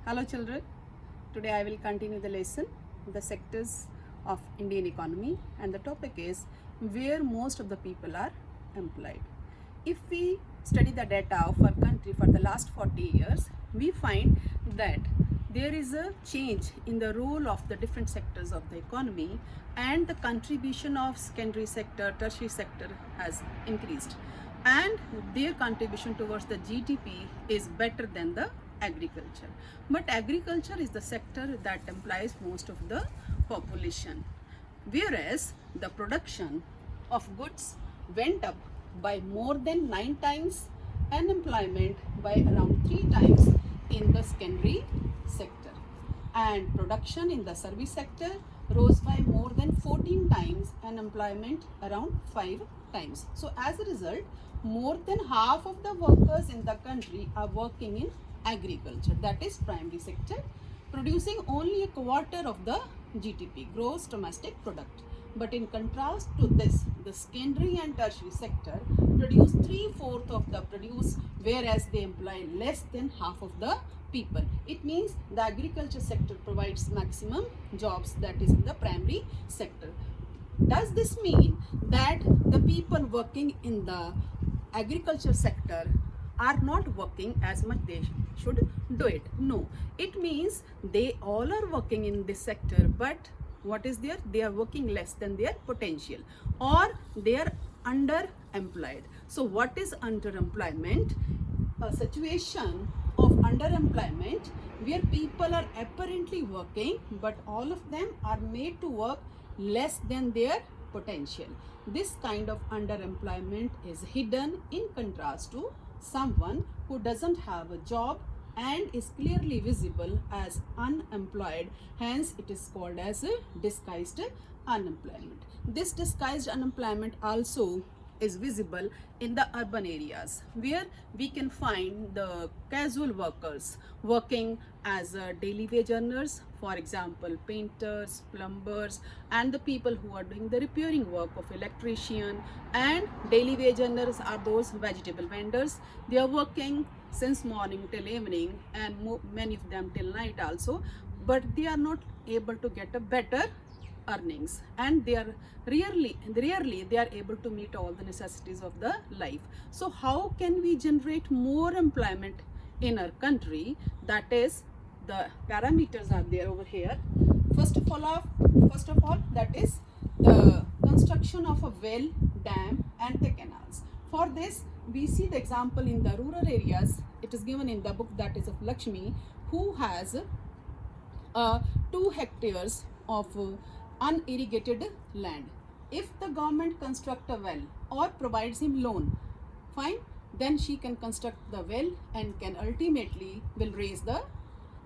Hello children, today I will continue the lesson, the sectors of Indian economy, and the topic is where most of the people are employed. If we study the data of our country for the last 40 years, we find that there is a change in the role of the different sectors of the economy, and the contribution of secondary sector, tertiary sector has increased, and their contribution towards the GDP is better than the agriculture. But agriculture is the sector that employs most of the population, whereas the production of goods went up by more than 9 times and employment by around 3 times in the secondary sector, and production in the service sector rose by more than 14 times and employment around 5 times. So as a result, more than half of the workers in the country are working in agriculture, that is primary sector, producing only a quarter of the GDP, gross domestic product. But in contrast to this, the secondary and tertiary sector produce 3/4 of the produce, whereas they employ less than half of the people. It means the agriculture sector provides maximum jobs, that is in the primary sector. Does this mean that the people working in the agriculture sector are not working as much they should do it? No, it means they all are working in this sector, but what is there? They are working less than their potential, or they are underemployed. So what is underemployment? A situation of underemployment where people are apparently working, but all of them are made to work less than their potential. This kind of underemployment is hidden in contrast to someone who doesn't have a job and is clearly visible as unemployed. Hence it is called as a disguised unemployment. This disguised unemployment also is visible in the urban areas, where we can find the casual workers working as daily wage earners, for example painters, plumbers, and the people who are doing the repairing work of electrician. And daily wage earners are those vegetable vendors. They are working since morning till evening, and many of them till night also, but they are not able to get a better earnings, and they are rarely they are able to meet all the necessities of the life. So how can we generate more employment in our country? That is, the parameters are there over here. First of all, that is the construction of a well, dam, and the canals. For this, we see the example in the rural areas. It is given in the book, that is of Lakshmi, who has 2 hectares of unirrigated land. If the government construct a well or provides him loan, fine, then she can construct the well and can ultimately will raise the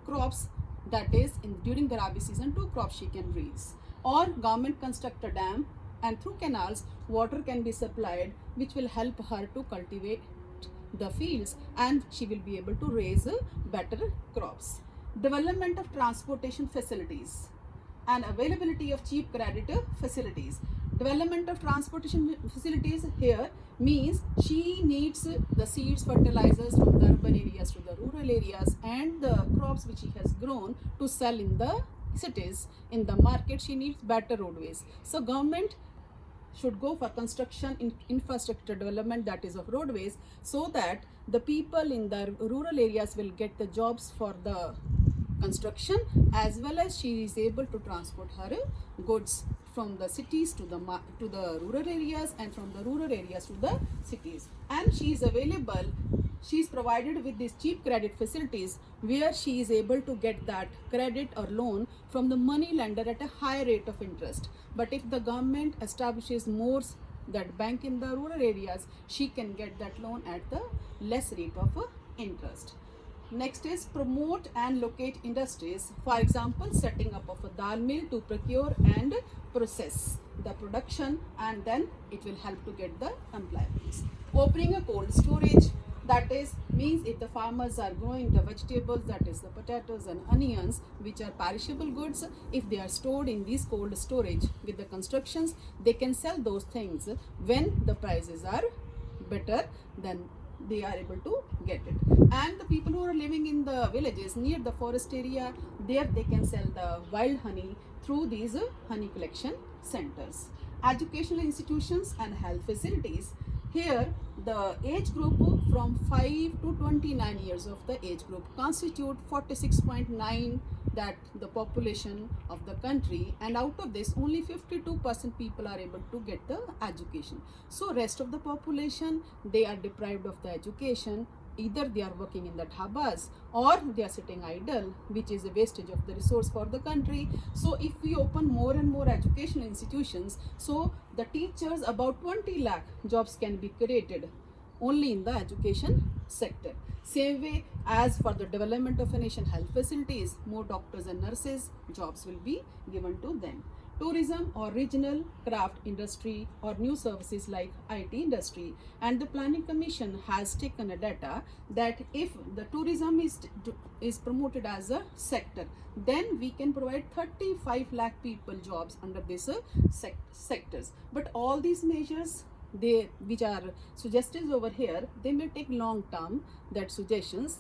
crops, that is during the rabi season 2 crops she can raise. Or government construct a dam, and through canals water can be supplied, which will help her to cultivate the fields, and she will be able to raise better crops. Development of transportation facilities and availability of cheap credit facilities. Development of transportation facilities here means she needs the seeds, fertilizers from the urban areas to the rural areas, and the crops which she has grown to sell in the cities, in the market. She needs better roadways. So government should go for construction in infrastructure development, that is of roadways, so that the people in the rural areas will get the jobs for the construction, as well as she is able to transport her goods from the cities to the rural areas, and from the rural areas to the cities. And she is provided with these cheap credit facilities, where she is able to get that credit or loan from the money lender at a high rate of interest. But if the government establishes more that bank in the rural areas, she can get that loan at the less rate of interest. Next is promote and locate industries. For example, setting up of a dal mill to procure and process the production, and then it will help to get the employment. Opening a cold storage, that is means if the farmers are growing the vegetables, that is the potatoes and onions, which are perishable goods, if they are stored in these cold storage with the constructions, they can sell those things when the prices are better than they are able to get it. And the people who are living in the villages near the forest area, there they can sell the wild honey through these honey collection centers. Educational institutions and health facilities. Here, the age group from 5 to 29 years of the age group constitute 46.9 that the population of the country, and out of this only 52% people are able to get the education. So rest of the population, they are deprived of the education. Either they are working in the dhabas or they are sitting idle, which is a wastage of the resource for the country. So if we open more and more educational institutions, so the teachers, about 20 lakh jobs can be created only in the education sector. Same way as for the development of a nation health facilities, more doctors and nurses, jobs will be given to them. Tourism or regional craft industry or new services like IT industry, and the Planning Commission has taken a data that if the tourism is promoted as a sector, then we can provide 35 lakh people jobs under this sectors. But all these measures, they which are suggested over here, they may take long term that suggestions,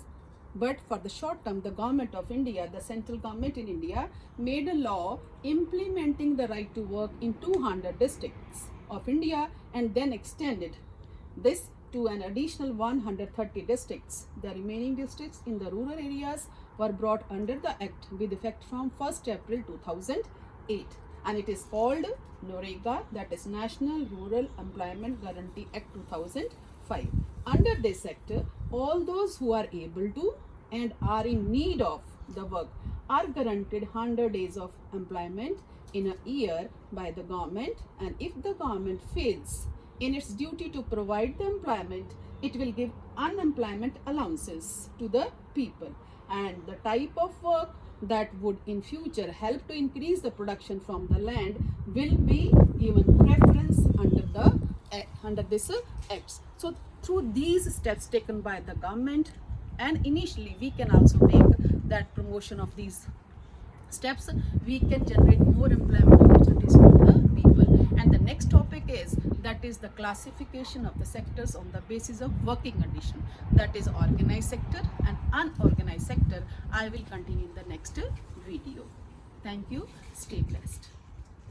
but for the short term, the government of India, the central government in India, made a law implementing the right to work in 200 districts of India, and then extended this to an additional 130 districts. The remaining districts in the rural areas were brought under the act with effect from 1st April 2008, and it is called NREGA, that is National Rural Employment Guarantee Act 2005. Under this sector, all those who are able to and are in need of the work are guaranteed 100 days of employment in a year by the government, and if the government fails in its duty to provide the employment, it will give unemployment allowances to the people. And the type of work that would in future help to increase the production from the land will be given preference under this acts. So through these steps taken by the government, and initially we can also take that promotion of these steps, we can generate more employment opportunities for the people. And the next topic is, that is the classification of the sectors on the basis of working condition, that is organized sector and unorganized sector. I will continue in the next video. Thank you. Stay blessed.